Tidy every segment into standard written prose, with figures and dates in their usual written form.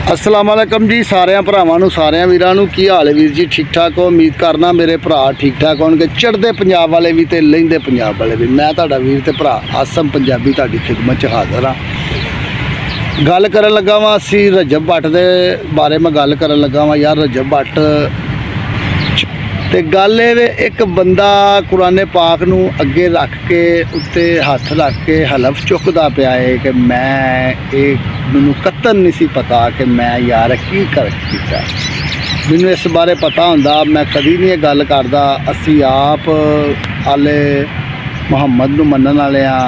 अस्सलाम वालेकुम जी सारे भरावां नूं सारे वीरां नूं की हाल है वीर जी ठीक ठाक हो। उम्मीद करना मेरे भरा ठीक ठाक होणगे। चढ़दे पंजाब वाले भी ते लहिंदे पंजाब वाले भी। मैं तुहाडा वीर ते भरा आसम पंजाबी तुहाडी खिदमत च हाज़र हाँ। गल करन लगा वां असीं रजब भट्ट दे बारे में गल करन लगा वां। यार रजब भट्ट ते गल एक बंदा कुरान पाक नूं अगे रख के उत्ते हथ रख के हलफ चुकदा पिया है कि मैं मैनूं कतन नहीं सी पता कि मैं यार की कर कीता। मैनूं इस बारे पता हुंदा मैं कदी नहीं गल करदा। असीं आप हाले मुहम्मद नूं मनण वाले आ,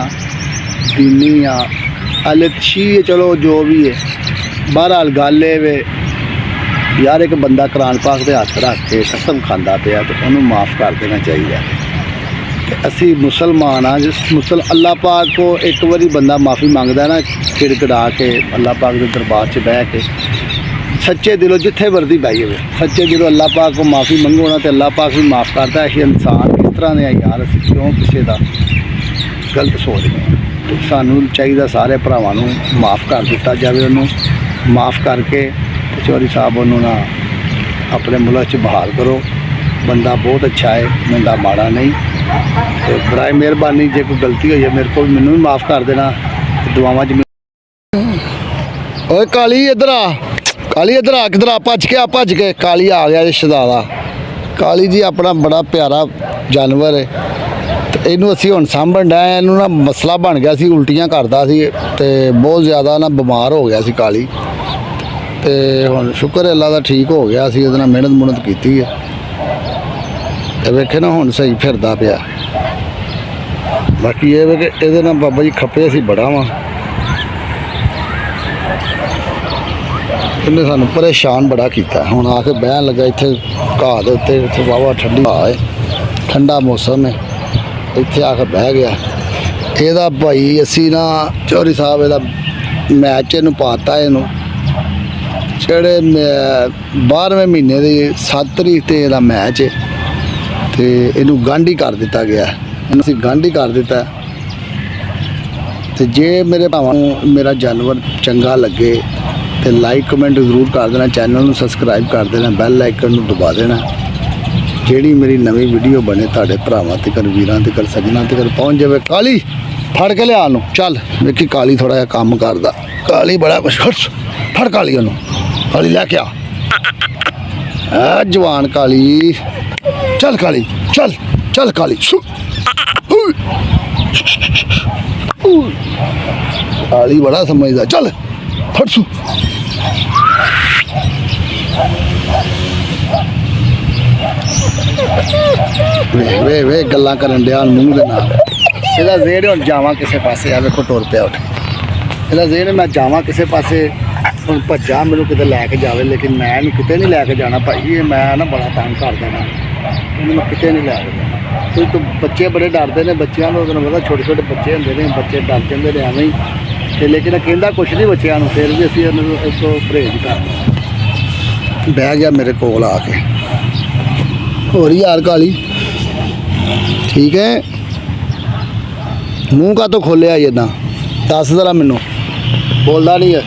दीनी आ, हाले छी चलो जो भी है। बहरहाल गल वे यार एक बंदा कुरान पाक दे हथ रख के कसम खांदा पिया तो उन्होंने माफ़ कर देना चाहिए। असी मुसलमान हाँ, जिस अल्लाह पाक को एक बारी बंदा माफ़ी मंगदा ना किड़किड़ा के अल्लाह पाक के दरबार से बह के सच्चे दिलों जिथे वर्दी बही हो सच्चे दिलों अल्लाह पाक को माफ़ी मंगो ना तो अल्लाह पाक भी माफ़ करता है। इंसान किस तरह ने यार असी क्यों किसी का गलत सोचते हैं। तो सानू चाहिए सारे भरावां नूं माफ़ कर दिता जाए। उन्होंने माफ़ करके चौधरी साहब उन्होंने अपने मुल्क च बहाल करो। बंदा बहुत अच्छा है, मुंडा माड़ा नहीं। तो बराए मेहरबानी जे कोई गलती हुई है मेरे को मैनू भी माफ़ कर देना। दुआवां च ओए काली इधर आ, काली इधर आ, किधर आ, भज के काली आ गया रिश्तेदारा। काली जी अपना बड़ा प्यारा जानवर है तो इनू असी हुण साਂਭਣ डे। इनू ना मसला बन गया सी, उल्टियां करदा सी ते बहुत ज़्यादा ना बीमार हो गया सी काली। तो हुण शुक्र अल्लाह का ठीक हो गया। असीं उहदे नाल मेहनत मुहनत कीती है ते वेखे ना हुण सही फिरदा पिया। बाकी ये वे कि इहदे नाल बाबा जी खप्पे असीं बड़ा वां। इन्हें सानूं परेशान बड़ा कीता। हुण आके बहन लगा इत्थे घाह दे उत्ते। इत्थे वाहवा ठंडी हवा है, ठंडा मौसम है, इत्थे आके बह गया। इहदा भाई असीं ना चौधरी साहब इहदा मैच इहनूं पाता इहनूं ਜਿਹੜੇ 12ਵੇਂ ਮਹੀਨੇ ਦੀ 7 ਤਰੀਕ ਤੇ ਇਹਦਾ ਮੈਚ ਹੈ ਤੇ ਇਹਨੂੰ ਗਾਂਢੀ ਕਰ ਦਿੱਤਾ ਗਿਆ। ਇਹਨੂੰ ਅਸੀਂ ਗਾਂਢੀ ਕਰ ਦਿੱਤਾ। ਤੇ ਜੇ ਮੇਰੇ ਭਾਵਾਂ ਨੂੰ ਮੇਰਾ ਜਾਨਵਰ ਚੰਗਾ ਲੱਗੇ ਤੇ ਲਾਈਕ ਕਮੈਂਟ ਜ਼ਰੂਰ ਕਰ ਦੇਣਾ, ਚੈਨਲ ਨੂੰ ਸਬਸਕ੍ਰਾਈਬ ਕਰ ਦੇਣਾ, ਬੈਲ ਆਈਕਨ ਨੂੰ ਦਬਾ ਦੇਣਾ। ਜਿਹੜੀ ਮੇਰੀ ਨਵੀਂ ਵੀਡੀਓ ਬਣੇ ਤੁਹਾਡੇ ਭਰਾਵਾਂ ਤੱਕ ਵੀਰਾਂ ਤੱਕ ਸੱਜਣਾਂ ਤੱਕ ਪਹੁੰਚ ਜਾਵੇ। ਕਾਲੀ ਫੜ ਕੇ ਲਿਆ ਨੂੰ ਚੱਲ। ਵੇਖੀ ਕਾਲੀ ਥੋੜਾ ਜਿਹਾ ਕੰਮ ਕਰਦਾ। ਕਾਲੀ ਬੜਾ ਕੁਛ ਫੜ ਕਾਲੀ ਉਹਨੂੰ काली लैके आ जवान काली। चल काली चल चल काली। काली बड़ा समझदा। चल फटसू वे वे गल्लां करन दिया मूँह दे नाल। इहदा जेड़ हुण जावां किसे पासे आ वेखो टुर पिया उठ। इहदा जेड़ मैं जावां किसे पासे ਹੁਣ ਭੱਜਾ ਮੈਨੂੰ ਕਿਤੇ ਲੈ ਕੇ ਜਾਵੇ लेकिन मैं किते नहीं लैके जाना भाई। मैं ना बड़ा तंग कर देना मैं किते नहीं लैके जाना। कोई तो बच्चे बड़े डरते हैं बच्चों को पता छोटे छोटे बच्चे होंगे ने बच्चे डर जाते हैं एवं ही तो लेकिन कहता कुछ नहीं बच्चों फिर भी असी इसको परहेज करना। बह गया मेरे कोल आके। हो रही यार काली ठीक है मूँह का तो खोलिया इदा दस जरा मैनू बोलता नहीं है।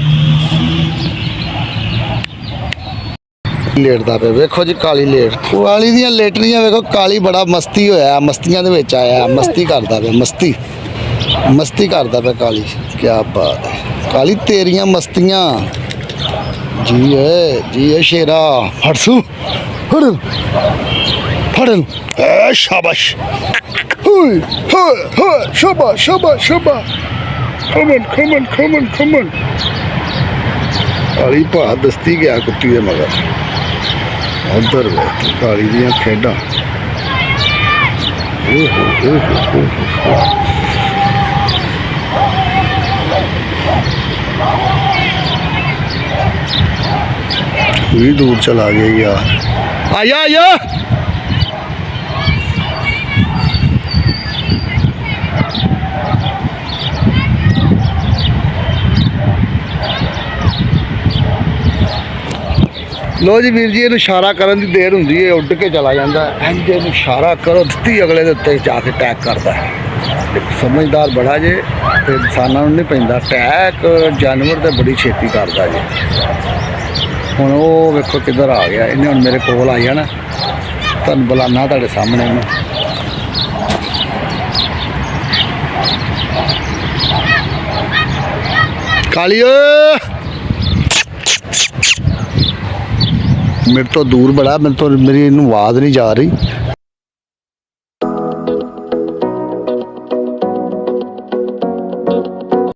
लेटदा पे वेखो जी काली लेट काली दियां लेटरियां वेखो। काली बड़ा मस्ती होया मस्तियां दे विच आया मस्ती करदा पे मस्ती करदा पे काली। क्या बात है काली तेरियां मस्तियां जी है शेरा। फड़सू फड़न शाबाश शाबाश शाबाश शाबाश खमन खमन खमन खमन। काली भा दस्ती गया कुत्ती दे मगर। उधर काली दियां खेडां भी दूर चला गया यार। आया आया लो जी वीर जी, इन्हू इशारा करन दी देर हुंदी है, उड़ के चला जाता है। इंज इन्हू इशारा करो ती अगले दे उत्ते जाके अटैक करता है। ਸਮਝਦਾਰ ਬੜਾ ਜੇ ਤੇ ਇਨਸਾਨਾਂ ਨੂੰ ਨਹੀਂ ਪੈਂਦਾ ਅਟੈਕ। ਜਾਨਵਰ ਤੇ ਬੜੀ ਛੇਤੀ ਕਰਦਾ ਜੇ। ਹੁਣ ਉਹ ਵੇਖੋ ਕਿੱਧਰ ਆ ਗਿਆ, ਇਹਨੇ ਹੁਣ ਮੇਰੇ ਕੋਲ ਆ ਜਾਣਾ। ਤੁਹਾਨੂੰ ਬੁਲਾਨਾ ਤੁਹਾਡੇ ਸਾਹਮਣੇ ਇਹਨੂੰ। ਕਾਲੀ ਓਏ, ਮੇਰੇ ਤੋਂ ਦੂਰ ਬੜਾ, ਮੇਰੇ ਤੋਂ ਮੇਰੀ ਇਹਨੂੰ ਆਵਾਜ਼ ਨਹੀਂ ਜਾ ਰਹੀ।